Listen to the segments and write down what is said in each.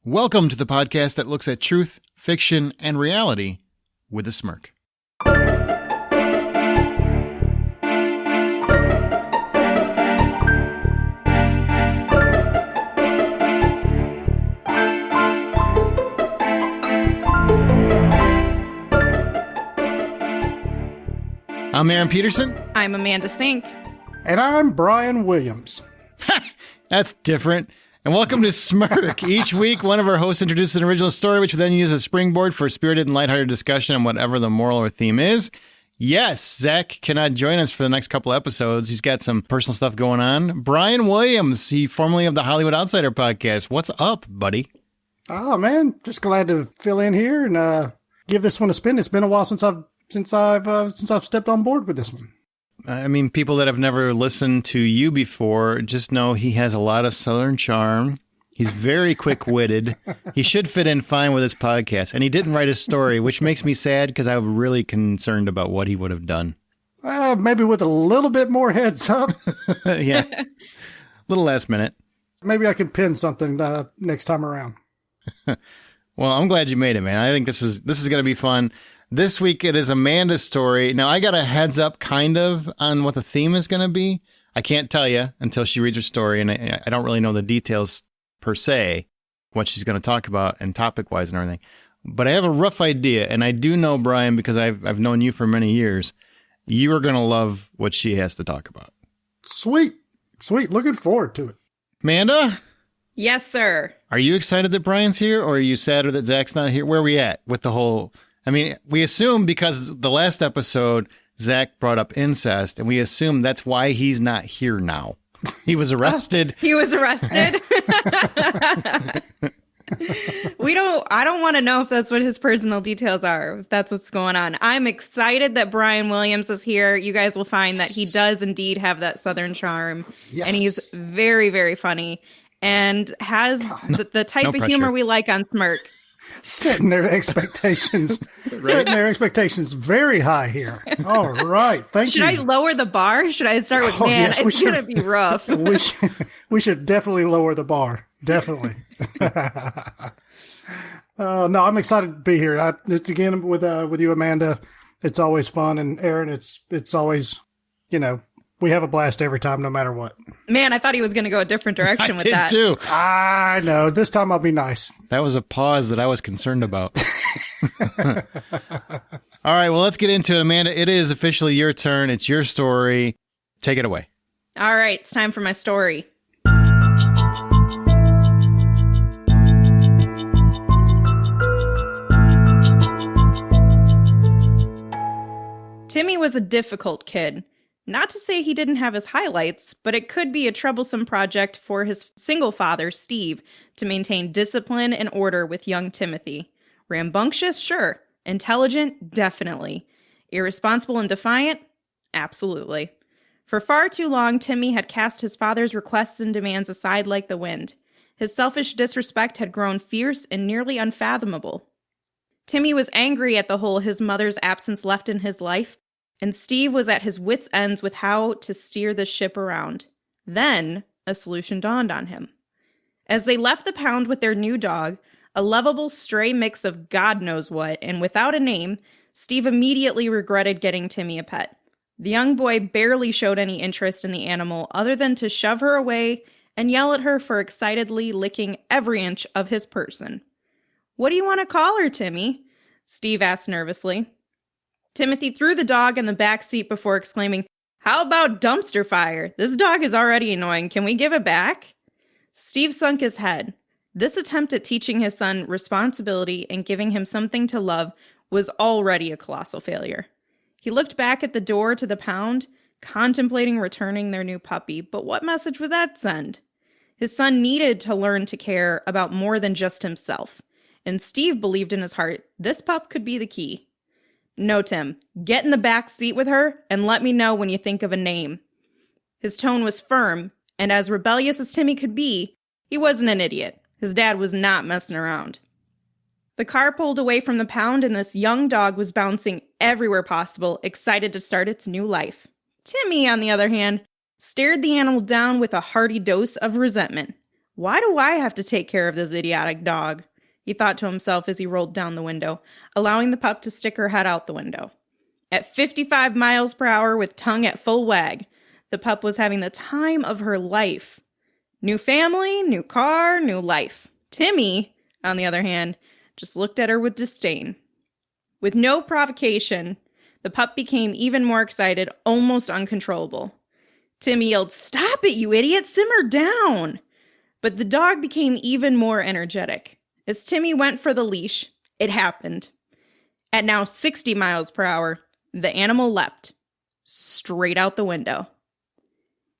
Welcome to the podcast that looks at truth, fiction, and reality with a smirk. I'm Aaron Peterson. I'm Amanda Sink. And I'm Brian Williams. That's different. And welcome to SMIRK. Each week, one of our hosts introduces an original story, which we then use as a springboard for a spirited and lighthearted discussion on whatever the moral or theme is. Yes, Zach cannot join us for the next couple episodes. He's got some personal stuff going on. Brian Williams, he formerly of the Hollywood Outsider podcast. What's up, buddy? Oh, man, just glad to fill in here and give this one a spin. It's been a while since I've stepped on board with this one. I mean, people that have never listened to you before just know he has a lot of Southern charm. He's very quick-witted. He should fit in fine with this podcast. And he didn't write a story, which makes me sad because I'm really concerned about what he would have done. Maybe with a little bit more heads up. Yeah. A little last minute. Maybe I can pin something next time around. Well, I'm glad you made it, man. I think this is going to be fun. This week, it is Amanda's story. Now, I got a heads up kind of on what the theme is going to be. I can't tell you until she reads her story, and I don't really know the details per se, what she's going to talk about and topic-wise and everything. But I have a rough idea, and I do know, Brian, because I've known you for many years, you are going to love what she has to talk about. Sweet. Looking forward to it. Amanda? Yes, sir. Are you excited that Brian's here, or are you sadder that Zach's not here? Where are we at with the whole... I mean, we assume because the last episode, Zach brought up incest, and we assume that's why he's not here now. He was arrested. He was arrested? I don't want to know if that's what his personal details are, if that's what's going on. I'm excited that Brian Williams is here. You guys will find that he does indeed have that Southern charm. Yes. And he's very, very funny and has the type of humor we like on SMIRK. Setting their expectations very high here. All right. Thank you. Should I lower the bar? Should I start with, it's going to be rough. we should definitely lower the bar. Definitely. No, I'm excited to be here. Again, with you, Amanda, it's always fun. And Aaron, it's always, we have a blast every time, no matter what. Man, I thought he was going to go a different direction with that. I did too. I know. This time I'll be nice. That was a pause that I was concerned about. All right, well, let's get into it. Amanda, it is officially your turn. It's your story. Take it away. All right, it's time for my story. Timmy was a difficult kid. Not to say he didn't have his highlights, but it could be a troublesome project for his single father, Steve, to maintain discipline and order with young Timothy. Rambunctious? Sure. Intelligent? Definitely. Irresponsible and defiant? Absolutely. For far too long, Timmy had cast his father's requests and demands aside like the wind. His selfish disrespect had grown fierce and nearly unfathomable. Timmy was angry at the hole his mother's absence left in his life, and Steve was at his wits' ends with how to steer the ship around. Then, a solution dawned on him. As they left the pound with their new dog, a lovable stray mix of God knows what, and without a name, Steve immediately regretted getting Timmy a pet. The young boy barely showed any interest in the animal other than to shove her away and yell at her for excitedly licking every inch of his person. "What do you want to call her, Timmy?" Steve asked nervously. Timothy threw the dog in the back seat before exclaiming, "How about dumpster fire? This dog is already annoying. Can we give it back?" Steve sunk his head. This attempt at teaching his son responsibility and giving him something to love was already a colossal failure. He looked back at the door to the pound, contemplating returning their new puppy, but what message would that send? His son needed to learn to care about more than just himself, and Steve believed in his heart this pup could be the key. "No, Tim, get in the back seat with her and let me know when you think of a name." His tone was firm, and as rebellious as Timmy could be, he wasn't an idiot. His dad was not messing around. The car pulled away from the pound, and this young dog was bouncing everywhere possible, excited to start its new life. Timmy, on the other hand, stared the animal down with a hearty dose of resentment. Why do I have to take care of this idiotic dog? He thought to himself as he rolled down the window, allowing the pup to stick her head out the window. At 55 miles per hour with tongue at full wag, the pup was having the time of her life. New family, new car, new life. Timmy, on the other hand, just looked at her with disdain. With no provocation, the pup became even more excited, almost uncontrollable. Timmy yelled, "Stop it, you idiot! Simmer down!" But the dog became even more energetic. As Timmy went for the leash, it happened. At now 60 miles per hour, the animal leapt straight out the window.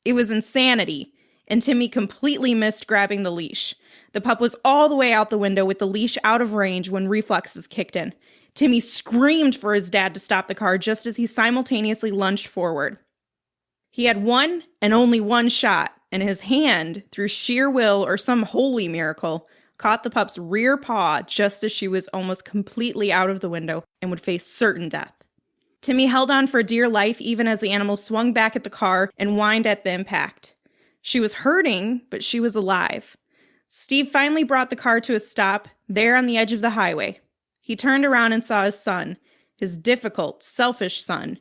It was insanity, and Timmy completely missed grabbing the leash. The pup was all the way out the window with the leash out of range when reflexes kicked in. Timmy screamed for his dad to stop the car just as he simultaneously lunged forward. He had one and only one shot, and his hand, through sheer will or some holy miracle, caught the pup's rear paw just as she was almost completely out of the window and would face certain death. Timmy held on for dear life even as the animal swung back at the car and whined at the impact. She was hurting, but she was alive. Steve finally brought the car to a stop there on the edge of the highway. He turned around and saw his son, his difficult, selfish son,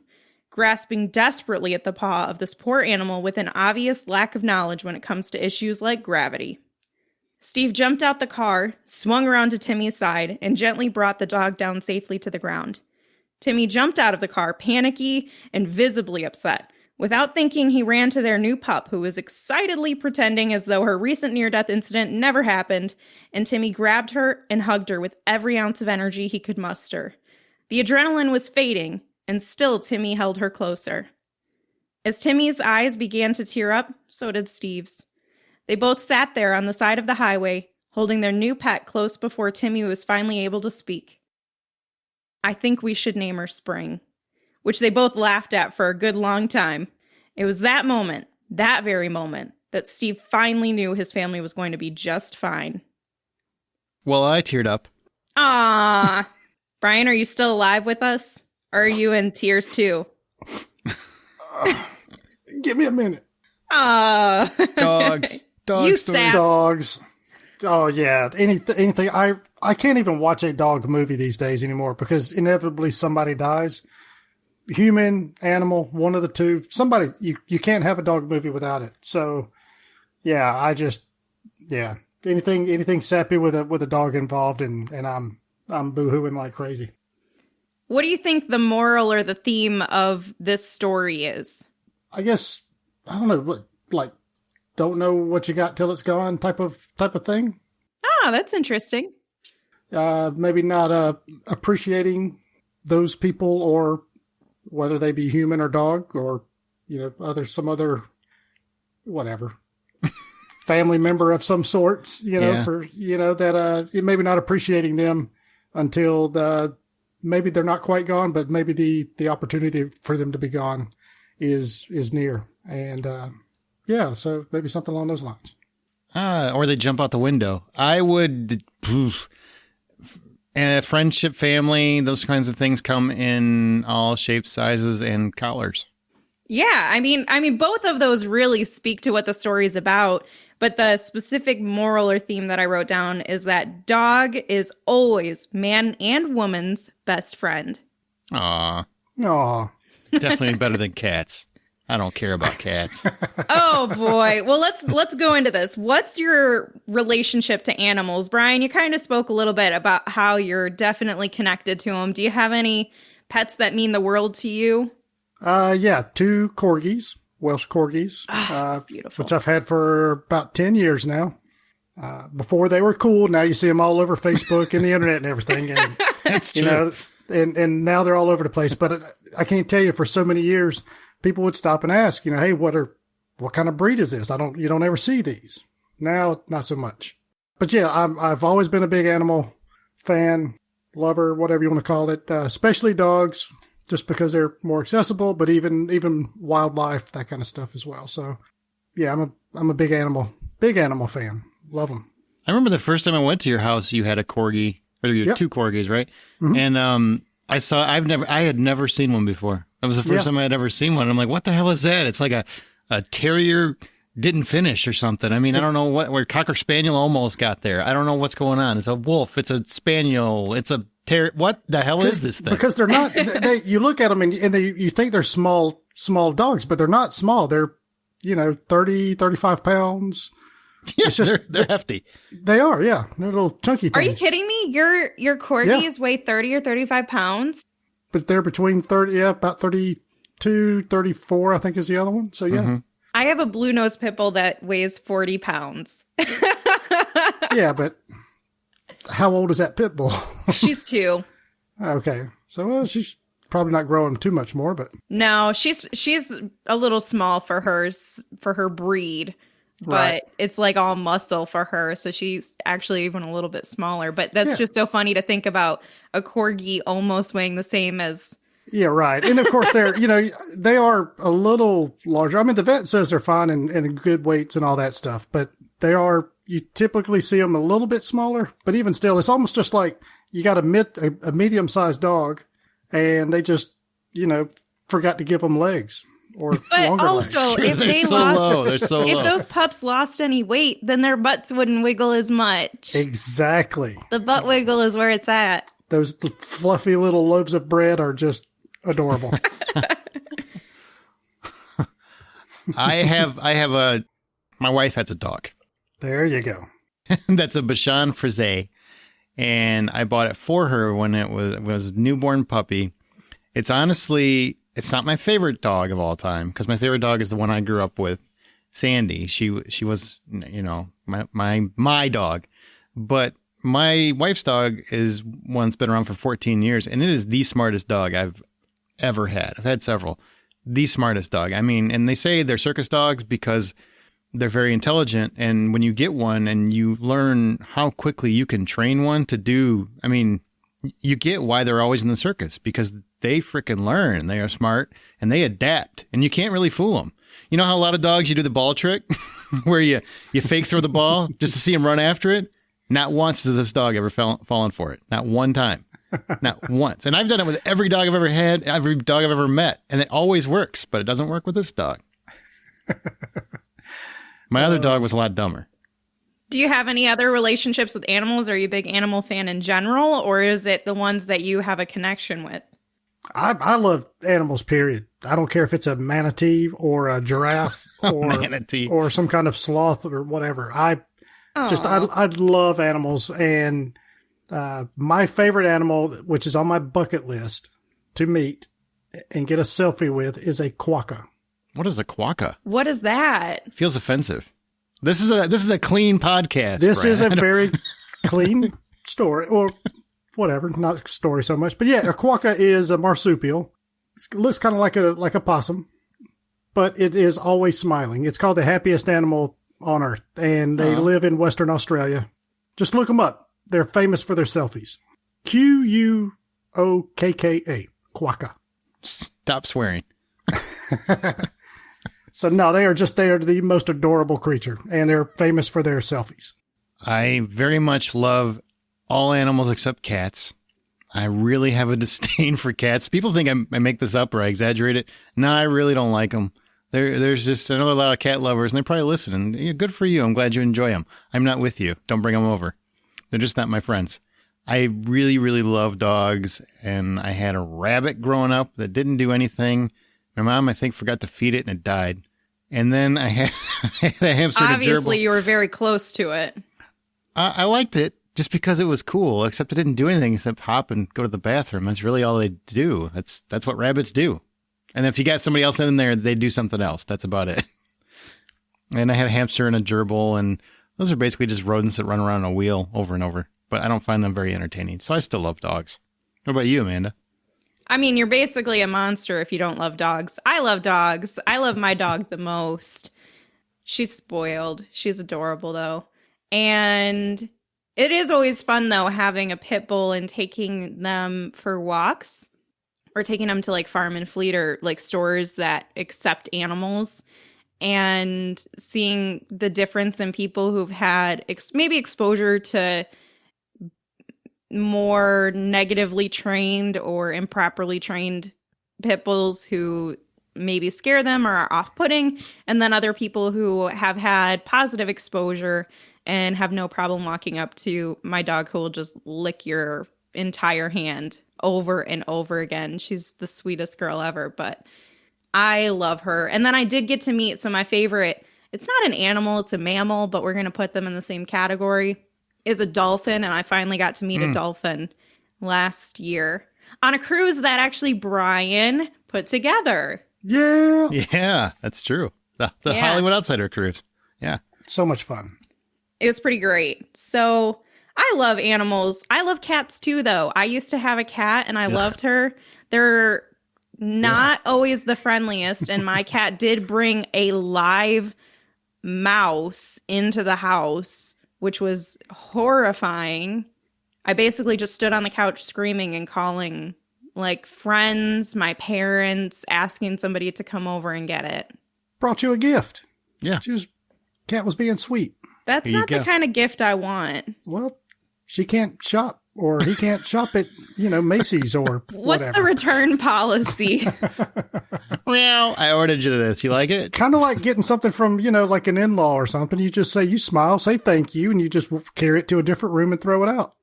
grasping desperately at the paw of this poor animal with an obvious lack of knowledge when it comes to issues like gravity. Steve jumped out the car, swung around to Timmy's side, and gently brought the dog down safely to the ground. Timmy jumped out of the car, panicky and visibly upset. Without thinking, he ran to their new pup, who was excitedly pretending as though her recent near-death incident never happened, and Timmy grabbed her and hugged her with every ounce of energy he could muster. The adrenaline was fading, and still Timmy held her closer. As Timmy's eyes began to tear up, so did Steve's. They both sat there on the side of the highway, holding their new pet close before Timmy was finally able to speak. "I think we should name her Spring," which they both laughed at for a good long time. It was that moment, that very moment, that Steve finally knew his family was going to be just fine. Well, I teared up. Ah, Brian, are you still alive with us? Or are you in tears too? Give me a minute. Ah, Dogs. You stories. saps. Dogs. Oh yeah, anything. I can't even watch a dog movie these days anymore because inevitably somebody dies. Human, animal, one of the two. Somebody, you can't have a dog movie without it. So, yeah, anything sappy with a dog involved, and I'm boohooing like crazy. What do you think the moral or the theme of this story is? I guess I don't know, like don't know what you got till it's gone type of thing. Ah, that's interesting. Maybe not appreciating those people, or whether they be human or dog, or some other whatever family member of some sort. For that maybe not appreciating them until maybe they're not quite gone, but maybe the opportunity for them to be gone is near, and so maybe something along those lines. Or they jump out the window. I would. And friendship, family, those kinds of things come in all shapes, sizes, and colors. Yeah, I mean, both of those really speak to what the story is about. But the specific moral or theme that I wrote down is that dog is always man and woman's best friend. Aw. Definitely better than cats. I don't care about cats. Oh boy. Well, let's go into this. What's your relationship to animals? Brian, you kind of spoke a little bit about how you're definitely connected to them. Do you have any pets that mean the world to you? 2 corgis, Welsh corgis, Beautiful. which I've had for about 10 years now. Before they were cool. Now you see them all over Facebook and the internet and everything. And, That's true. And now they're all over the place. But I can't tell you, for so many years, people would stop and ask, hey, what kind of breed is this? You don't ever see these. Now, not so much. But yeah, I've always been a big animal fan, lover, whatever you want to call it, especially dogs, just because they're more accessible, but even wildlife, that kind of stuff as well. So yeah, I'm a big animal fan. Love them. I remember the first time I went to your house, you had a corgi, or you had 2 corgis, right? Mm-hmm. And I had never seen one before. That was the first time I had ever seen one. I'm like, what the hell is that? It's like a terrier didn't finish or something. I mean, I don't know where Cocker Spaniel almost got there. I don't know what's going on. It's a wolf. It's a spaniel. It's a what the hell is this thing? Because they're not. You look at them and you think they're small dogs, but they're not small. They're 30, 35 pounds. Yeah, it's just, they're hefty. They are, yeah. They're little chunky things. Are you kidding me? Your corgis weigh 30 or 35 pounds? But they're between 30, about 32, 34, I think is the other one. So, yeah. Mm-hmm. I have a blue nose pit bull that weighs 40 pounds. Yeah, but how old is that pit bull? She's 2. Okay. So, she's probably not growing too much more, but. No, she's a little small for her breed. But right. It's like all muscle for her. So she's actually even a little bit smaller. But that's just so funny to think about a corgi almost weighing the same as. Yeah, right. And of course, they are a little larger. I mean, the vet says they're fine and good weights and all that stuff. But you typically see them a little bit smaller. But even still, it's almost just like you got a medium-sized dog and they just, forgot to give them legs. Or but longer also, legs. if they lost, they're so low. If those pups lost any weight, then their butts wouldn't wiggle as much. Exactly. The butt wiggle is where it's at. Those fluffy little loaves of bread are just adorable. My wife has a dog. There you go. That's a Bichon Frise, and I bought it for her when it was a newborn puppy. It's not my favorite dog of all time because my favorite dog is the one I grew up with, Sandy. She was, my dog, but my wife's dog is one that's been around for 14 years, and it is the smartest dog I've ever had. I've had several. The smartest dog. I mean, and they say they're circus dogs because they're very intelligent, and when you get one and you learn how quickly you can train one to do, I mean, you get why they're always in the circus because they freaking learn. They are smart and they adapt, and you can't really fool them. You know how a lot of dogs, you do the ball trick where you fake throw the ball just to see them run after it? Not once has this dog ever fallen for it. Not one time. Not once. And I've done it with every dog I've ever had, every dog I've ever met, and it always works, but it doesn't work with this dog. My other dog was a lot dumber. Do you have any other relationships with animals? Are you a big animal fan in general, or is it the ones that you have a connection with? I love animals, period. I don't care if it's a manatee or a giraffe or some kind of sloth or whatever. I love animals. And my favorite animal, which is on my bucket list to meet and get a selfie with, is a quokka. What is a quokka? What is that? Feels offensive. This is a clean podcast. This Brad. is a very clean story, or whatever, not story so much. But yeah, a quokka is a marsupial. It looks kind of like a possum, but it is always smiling. It's called the happiest animal on earth, and they live in Western Australia. Just look them up. They're famous for their selfies. Quokka, quokka. Stop swearing. So no, they are the most adorable creature, and they're famous for their selfies. I very much love all animals except cats. I really have a disdain for cats. People think I make this up or I exaggerate it. No, I really don't like them. There's just another lot of cat lovers, and they're probably listening. Yeah, good for you. I'm glad you enjoy them. I'm not with you. Don't bring them over. They're just not my friends. I really, really love dogs, and I had a rabbit growing up that didn't do anything. My mom, I think, forgot to feed it, and it died. And then I had a hamster. Obviously, you were very close to it. I liked it just because it was cool, except it didn't do anything except hop and go to the bathroom. That's really all they do. That's what rabbits do. And if you got somebody else in there, they do something else. That's about it. And I had a hamster and a gerbil, and those are basically just rodents that run around on a wheel over and over. But I don't find them very entertaining, so I still love dogs. What about you, Amanda? I mean, you're basically a monster if you don't love dogs. I love dogs. I love my dog the most. She's spoiled. She's adorable, though. And it is always fun, though, having a pit bull and taking them for walks or taking them to like farm and fleet or like stores that accept animals and seeing the difference in people who've had maybe exposure to more negatively trained or improperly trained pit bulls who maybe scare them or are off-putting, and then other people who have had positive exposure and have no problem walking up to my dog who will just lick your entire hand over and over again. She's the sweetest girl ever, but I love her. And then I did get to meet, so my favorite, it's not an animal, it's a mammal, but we're going to put them in the same category, is a dolphin. And I finally got to meet a dolphin last year on a cruise that actually Brian put together. Yeah. Yeah, that's true. The Hollywood Outsider cruise. Yeah. So much fun. It was pretty great. So I love animals. I love cats too, though. I used to have a cat and I loved her. They're not always the friendliest. And my cat did bring a live mouse into the house, which was horrifying. I basically just stood on the couch screaming and calling like friends, my parents, asking somebody to come over and get it. Brought you a gift. Yeah. Cat was being sweet. That's not the kind of gift I want. Well, she can't shop, or he can't shop at, Macy's or What's whatever. the return policy? Well, I ordered you this. You like it? Kind of like getting something from, like an in-law or something. You just say, you smile, say thank you, and you just carry it to a different room and throw it out.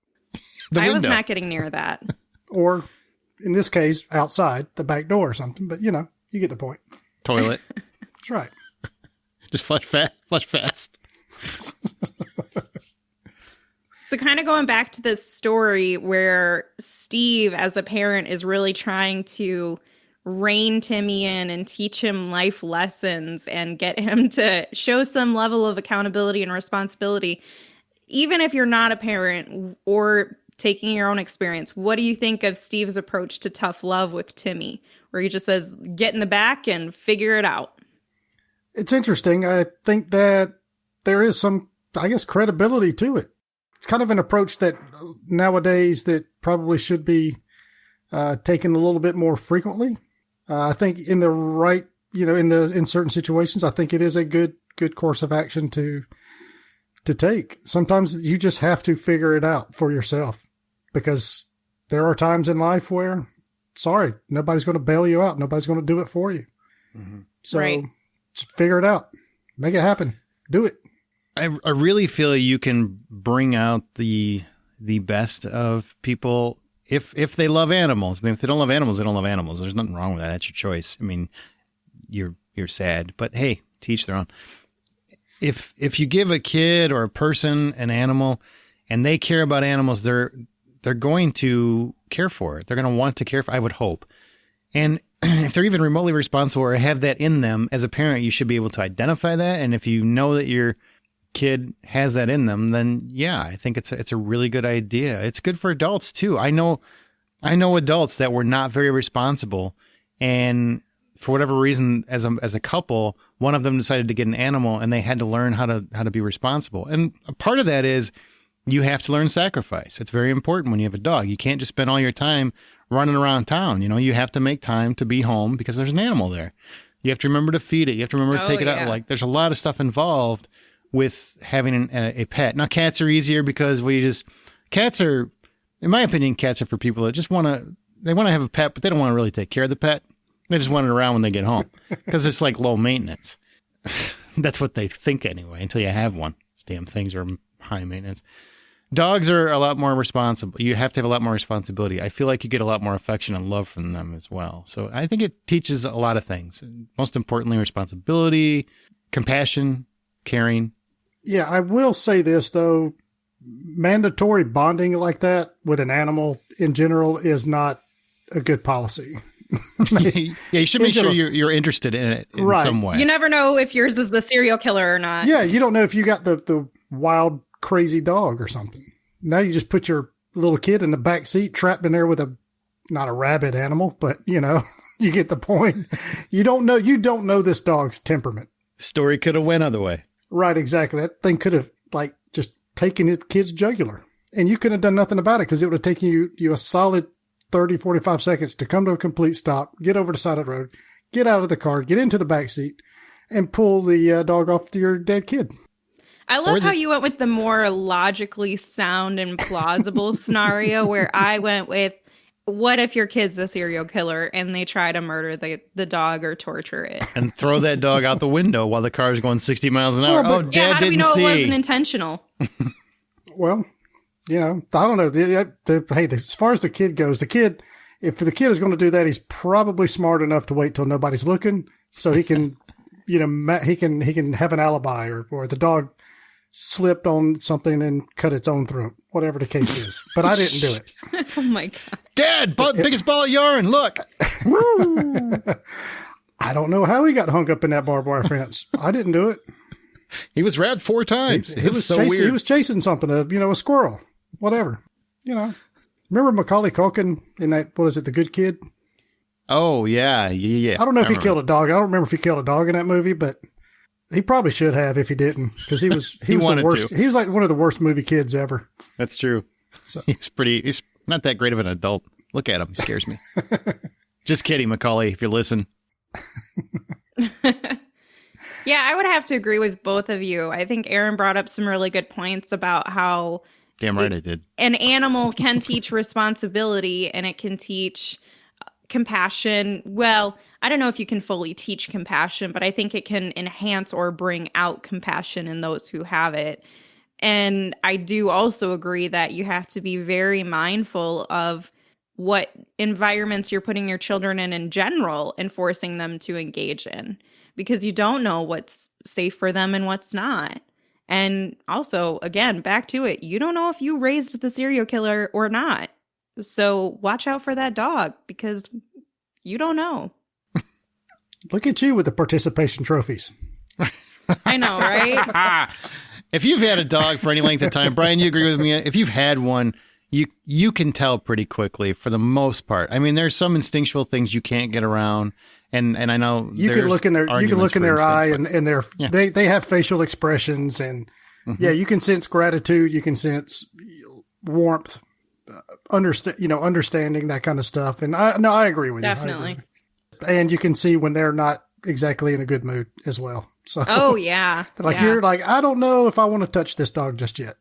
I was not getting near that. Or, in this case, outside the back door or something. But, you get the point. Toilet. That's right. Just flush fast. So kind of going back to this story where Steve, as a parent, is really trying to rein Timmy in and teach him life lessons and get him to show some level of accountability and responsibility. Even if you're not a parent or taking your own experience, what do you think of Steve's approach to tough love with Timmy, where he just says, get in the back and figure it out? It's interesting. I think that there is some, credibility to it. It's kind of an approach that nowadays that probably should be taken a little bit more frequently. I think in the right, in certain situations, I think it is a good course of action to take. Sometimes you just have to figure it out for yourself, because there are times in life where, sorry, nobody's going to bail you out. Nobody's going to do it for you. Mm-hmm. So just figure it out, make it happen, do it. I really feel you can bring out the best of people if they love animals. I mean, if they don't love animals, they don't love animals. There's nothing wrong with that. That's your choice. I mean, you're sad, but hey, teach their own. If you give a kid or a person an animal and they care about animals, they're going to care for it. They're going to want to care for it, I would hope. And if they're even remotely responsible or have that in them, as a parent, you should be able to identify that. And if you know that your kid has that in them, then yeah, I think it's a really good idea. It's good for adults too. I know adults that were not very responsible, and for whatever reason, as a couple, one of them decided to get an animal, and they had to learn how to be responsible. And a part of that is you have to learn sacrifice. It's very important when you have a dog. You can't just spend all your time running around town. You have to make time to be home because there's an animal there. You have to remember to feed it. You have to remember to take it out. Like, there's a lot of stuff involved with having a pet. Now, cats are easier because cats are, in my opinion, cats are for people that just want to have a pet, but they don't want to really take care of the pet. They just want it around when they get home because it's like low maintenance. That's what they think anyway, until you have one. These damn things are high maintenance. Dogs are a lot more responsible. You have to have a lot more responsibility. I feel like you get a lot more affection and love from them as well. So I think it teaches a lot of things. Most importantly, responsibility, compassion, caring. Yeah, I will say this, though. Mandatory bonding like that with an animal in general is not a good policy. Yeah, you should make sure you're interested in it in some way. You never know if yours is the serial killer or not. Yeah, you don't know if you got the wild, crazy dog or something. Now you just put your little kid in the back seat, trapped in there with not a rabid animal, but you get the point. You don't know this dog's temperament. Story could have went other way. Right, exactly. That thing could have just taken his kid's jugular, and you couldn't have done nothing about it because it would have taken you a solid 30, 45 seconds to come to a complete stop, get over the side of the road, get out of the car, get into the back seat, and pull the dog off to your dead kid. I love how you went with the more logically sound and plausible scenario, where I went with, What if your kid's a serial killer and they try to murder the dog or torture it? And throw that dog out the window while the car's going 60 miles an hour. Well, but- Dad How do we didn't know see. it wasn't intentional? Well, I don't know. Hey, as far as the kid goes, if the kid is going to do that, he's probably smart enough to wait till nobody's looking, so he can, he can have an alibi, or the dog slipped on something and cut its own throat, whatever the case is. But I didn't do it. Oh my God. Dad, biggest ball of yarn. Look. I don't know how he got hung up in that barbed wire fence. I didn't do it. He was wrapped 4 times. He was chasing, He was chasing something, a squirrel, whatever. Remember Macaulay Culkin in that? What is it? The Good Kid. Oh yeah. I don't know if he killed a dog. I don't remember if he killed a dog in that movie, but he probably should have if he didn't, because he was the worst. He was like one of the worst movie kids ever. That's true. So. He's not that great of an adult. Look at him. He scares me. Just kidding, Macaulay, if you listen. Yeah, I would have to agree with both of you. I think Aaron brought up some really good points about how Damn right I did. an animal can teach responsibility and it can teach compassion. Well, I don't know if you can fully teach compassion, but I think it can enhance or bring out compassion in those who have it. And I do also agree that you have to be very mindful of what environments you're putting your children in general and forcing them to engage in, because you don't know what's safe for them and what's not. And also, again, back to it, you don't know if you raised the serial killer or not. So watch out for that dog, because you don't know. Look at you with the participation trophies. I know, right? If you've had a dog for any length of time, Brian, you agree with me? If you've had one, you can tell pretty quickly for the most part. I mean, there's some instinctual things you can't get around. And I know you can look in their eye and they have facial expressions, and you can sense gratitude, you can sense warmth, understanding, that kind of stuff. And I agree with you. Definitely. And you can see when they're not exactly in a good mood as well. So oh yeah. You're like, I don't know if I want to touch this dog just yet.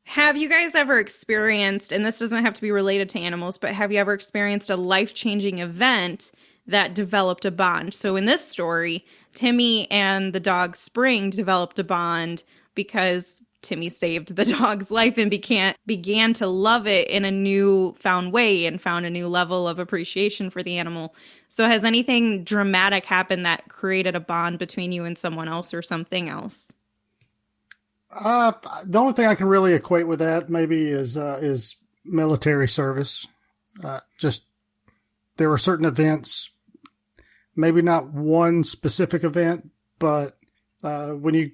Have you guys ever experienced, and this doesn't have to be related to animals, but have you ever experienced a life-changing event that developed a bond? So in this story, Timmy and the dog Spring developed a bond because Timmy saved the dog's life and began to love it in a newfound way and found a new level of appreciation for the animal. So has anything dramatic happened that created a bond between you and someone else or something else? The only thing I can really equate with that maybe is military service. Just there were certain events, maybe not one specific event, but when you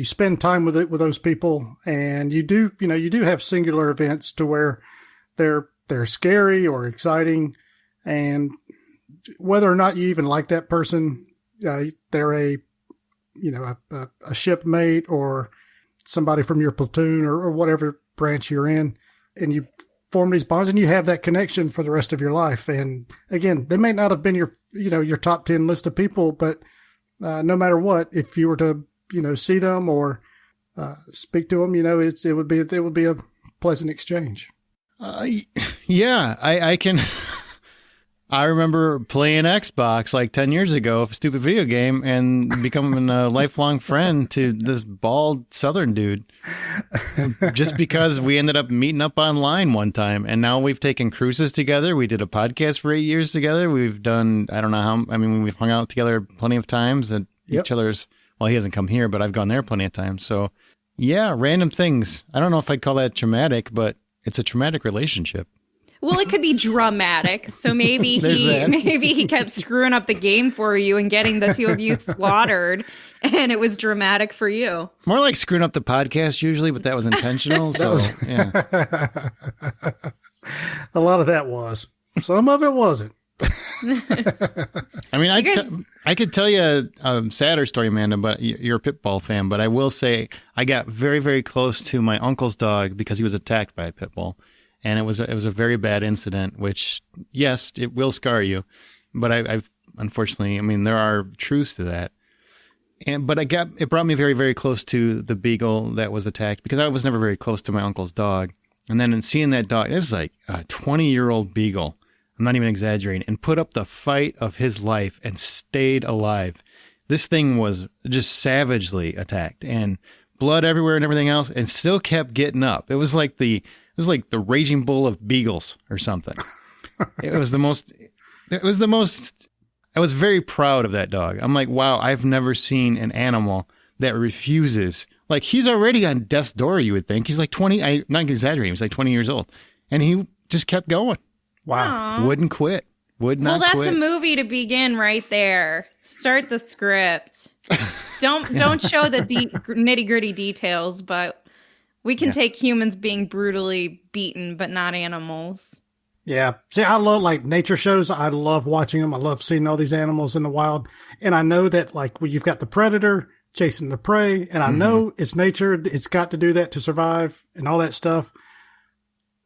spend time with those people, and you do have singular events to where they're scary or exciting, and whether or not you even like that person, they're a shipmate or somebody from your platoon or whatever branch you're in, and you form these bonds and you have that connection for the rest of your life. And again, they may not have been your top 10 list of people, but no matter what, if you were to, see them or speak to them, it would be a pleasant exchange. Yeah, I can. I remember playing Xbox like 10 years ago, a stupid video game, and becoming a lifelong friend to this bald Southern dude. Just because we ended up meeting up online one time. And now we've taken cruises together. We did a podcast for 8 years together. We've done, I don't know how, we've hung out together plenty of times at each other's. Well, he hasn't come here, but I've gone there plenty of times. So yeah, random things. I don't know if I'd call that traumatic, but it's a traumatic relationship. Well, it could be dramatic. So maybe he kept screwing up the game for you and getting the two of you slaughtered, and it was dramatic for you. More like screwing up the podcast usually, but that was intentional. Yeah. A lot of that was. Some of it wasn't. I could tell you a sadder story, Amanda, but you're a pit bull fan. But I will say I got very, very close to my uncle's dog because he was attacked by a pit bull. And it was a very bad incident, which, yes, it will scar you. But I've unfortunately, there are truths to that. But it brought me very, very close to the beagle that was attacked, because I was never very close to my uncle's dog. And then in seeing that dog, it was like a 20-year-old beagle. I'm not even exaggerating, and put up the fight of his life and stayed alive. This thing was just savagely attacked and blood everywhere and everything else, and still kept getting up. It was like the raging bull of beagles or something. I was very proud of that dog. I'm like, wow, I've never seen an animal that refuses. Like, he's already on death's door, you would think. He's like 20, I'm not exaggerating, he's like 20 years old. And he just kept going. Wow. Aw. Wouldn't quit. Would not Well, quit. that's a movie to begin right there. Start the script. Don't show the nitty gritty details, but we can take humans being brutally beaten, but not animals. Yeah. See, I love like nature shows. I love watching them. I love seeing all these animals in the wild. And I know that like when you've got the predator chasing the prey, and I know it's nature. It's got to do that to survive and all that stuff.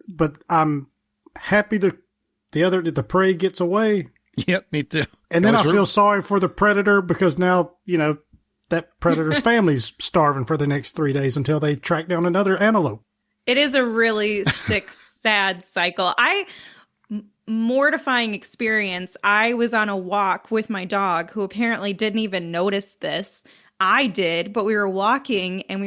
But I'm happy the prey gets away. Yep, me too. And then I feel sorry for the predator because now, that predator's family's starving for the next 3 days until they track down another antelope. It is a really sick, sad cycle. Mortifying experience. I was on a walk with my dog who apparently didn't even notice this. I did, but we were walking and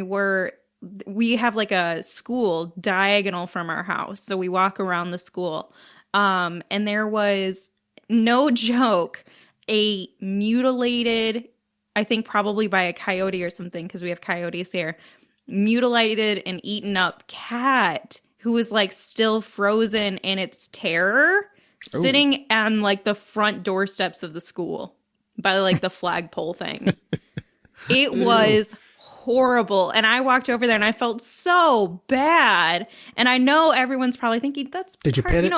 we have like a school diagonal from our house. So we walk around the school. And there was, no joke, a mutilated, I think probably by a coyote or something, because we have coyotes here, mutilated and eaten up cat who was like still frozen in its terror, sitting on like the front doorsteps of the school by like the flagpole thing. It was horrible. And I walked over there and I felt so bad. And I know everyone's probably thinking that's Did you pet it?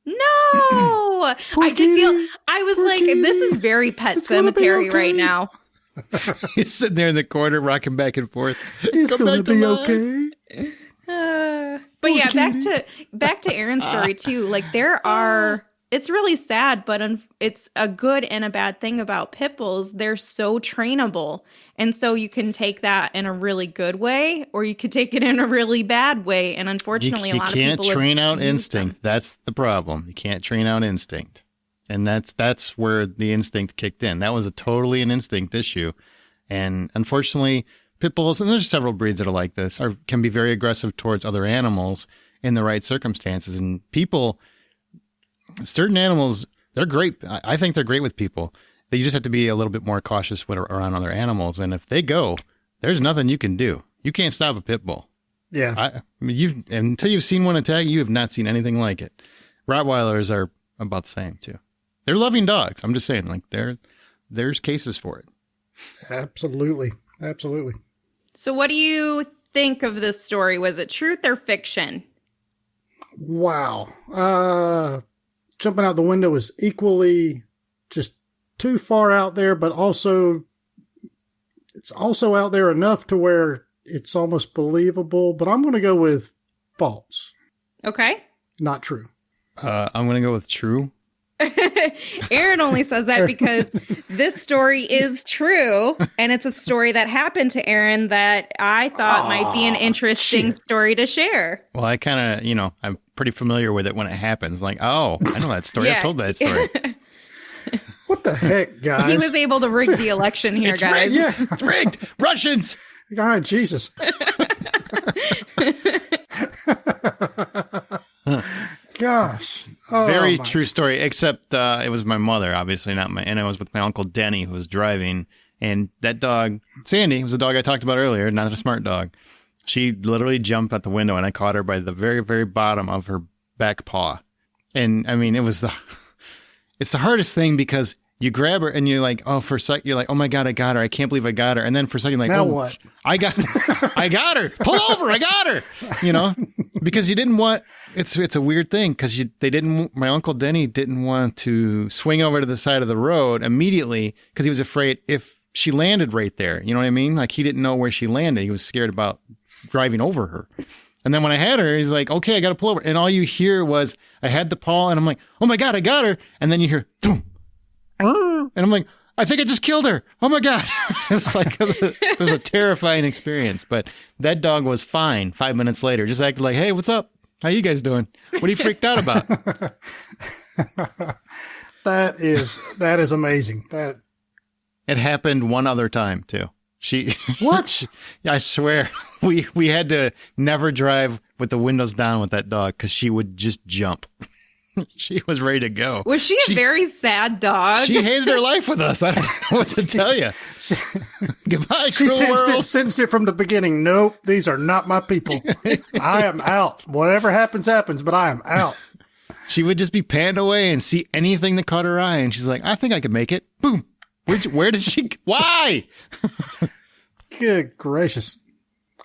No, I did feel, I was like, this is very Pet Cemetery right now. He's sitting there in the corner, rocking back and forth. It's going to be okay. But yeah, back to Aaron's story too. Like it's really sad, but it's a good and a bad thing about pit bulls. They're so trainable. And so you can take that in a really good way, or you could take it in a really bad way. And unfortunately, a lot of people you can't train out instinct. Them. That's the problem. You can't train out instinct. And that's where the instinct kicked in. That was totally an instinct issue. And unfortunately, pit bulls, and there's several breeds that are like this, can be very aggressive towards other animals in the right circumstances. And people, certain animals, they're great. I think they're great with people. You just have to be a little bit more cautious when around other animals. And if they go, there's nothing you can do. You can't stop a pit bull. Yeah. Until you've seen one attack, you have not seen anything like it. Rottweilers are about the same too. They're loving dogs. I'm just saying, like there's cases for it. Absolutely. Absolutely. So what do you think of this story? Was it truth or fiction? Wow. Jumping out the window is equally just too far out there, but also it's also out there enough to where it's almost believable, but I'm going to go with false. Okay. Not true. I'm going to go with true. Aaron only says that because this story is true, and it's a story that happened to Aaron that I thought might be an interesting story to share. Well, I kind of, I'm pretty familiar with it when it happens. Like, oh, I know that story. I've told that story. What the heck, guys? He was able to rig the election here, it's guys. Rigged. Yeah, it's rigged. Russians. God, Jesus. Gosh. Oh, very true story, except it was my mother, obviously, and it was with my Uncle Denny who was driving. And that dog, Sandy, was the dog I talked about earlier, not a smart dog. She literally jumped out the window and I caught her by the very, very bottom of her back paw. And I mean, it's the hardest thing because you grab her and you're like, oh, for a sec, you're like, oh my God, I got her. I can't believe I got her. And then for a second, you're like, now oh, what? I got her. Pull over. I got her. Because you didn't want, it's a weird thing because my Uncle Denny didn't want to swing over to the side of the road immediately because he was afraid if she landed right there. You know what I mean? Like he didn't know where she landed. He was scared about driving over her. And then when I had her, he's like, okay, I got to pull over. And all you hear was, I had the paw and I'm like, oh my God, I got her. And then you hear, boom. And I'm like, I think I just killed her. Oh my God. It was a terrifying experience, but that dog was fine 5 minutes later. Just acted like, hey, what's up? How you guys doing? What are you freaked out about? That is amazing. It happened one other time too. What? I swear, we had to never drive with the windows down with that dog because she would just jump. She was ready to go. Was she a very sad dog? She hated her life with us. I don't know what to tell you. Goodbye, She cruel world. sensed it from the beginning. Nope, these are not my people. I am out. Whatever happens, happens, but I am out. She would just be panned away and see anything that caught her eye, and she's like, I think I could make it. Boom. Where did she? Why? Good gracious.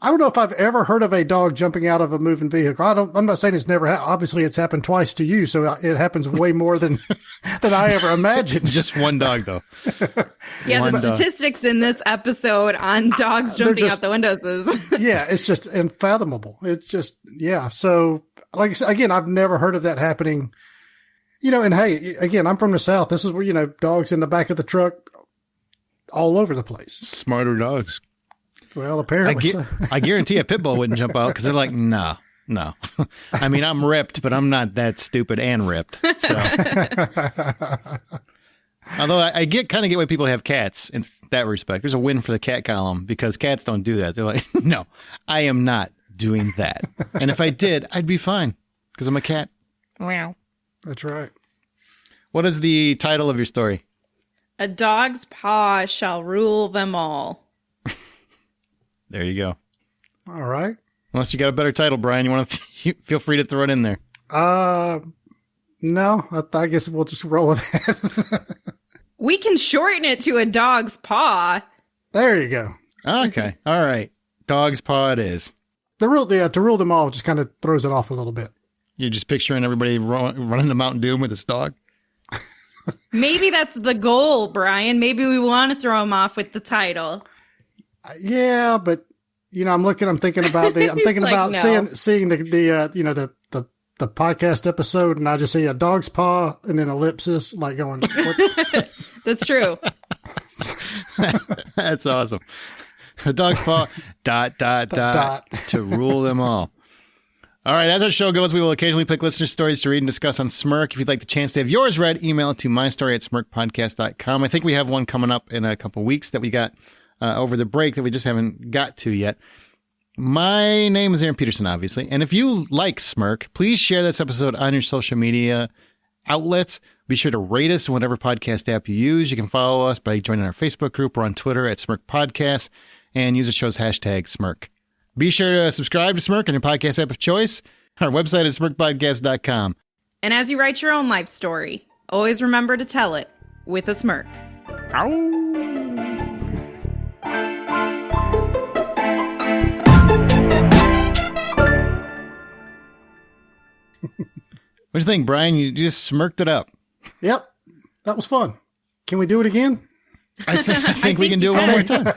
I don't know if I've ever heard of a dog jumping out of a moving vehicle. I'm not saying it's never happened. Obviously, it's happened twice to you, so it happens way more than I ever imagined. Just one dog, though. Yeah, One the dog. statistics in this episode on dogs jumping out the windows is... Yeah, it's just unfathomable. It's just, yeah. So, like I said, again, I've never heard of that happening. And hey, again, I'm from the South. This is where, dogs in the back of the truck all over the place. Smarter dogs. Well, apparently. I guarantee a pit bull wouldn't jump out because they're like, no. I mean, I'm ripped, but I'm not that stupid and ripped. So, although I kind of get why people have cats in that respect. There's a win for the cat column because cats don't do that. They're like, no, I am not doing that. And if I did, I'd be fine because I'm a cat. Wow. That's right. What is the title of your story? A dog's paw shall rule them all. There you go. All right. Unless you got a better title, Brian, you want to feel free to throw it in there. No, I guess we'll just roll with that. We can shorten it to a dog's paw. There you go. Okay. All right. Dog's paw it is. To rule them all just kind of throws it off a little bit. You're just picturing everybody running to Mountain Dew with this dog? Maybe that's the goal, Brian. Maybe we want to throw him off with the title. Yeah, but I'm thinking about no. seeing the podcast episode, and I just see a dog's paw and then ellipsis, like going. What? That's true. That's awesome. A dog's paw. ... to rule them all. All right, as our show goes, we will occasionally pick listener stories to read and discuss on SMIRK. If you'd like the chance to have yours read, email it to mystory@smirkpodcast.com. I think we have one coming up in a couple weeks that we got over the break that we just haven't got to yet. My name is Aaron Peterson, obviously. And if you like SMIRK, please share this episode on your social media outlets. Be sure to rate us in whatever podcast app you use. You can follow us by joining our Facebook group or on Twitter @SMIRK Podcast and use the show's hashtag SMIRK. Be sure to subscribe to SMIRK on your podcast app of choice. Our website is smirkpodcast.com. And as you write your own life story, always remember to tell it with a smirk. What do you think, Brian? You just smirked it up. Yep, that was fun. Can we do it again? I think we can do it one more time.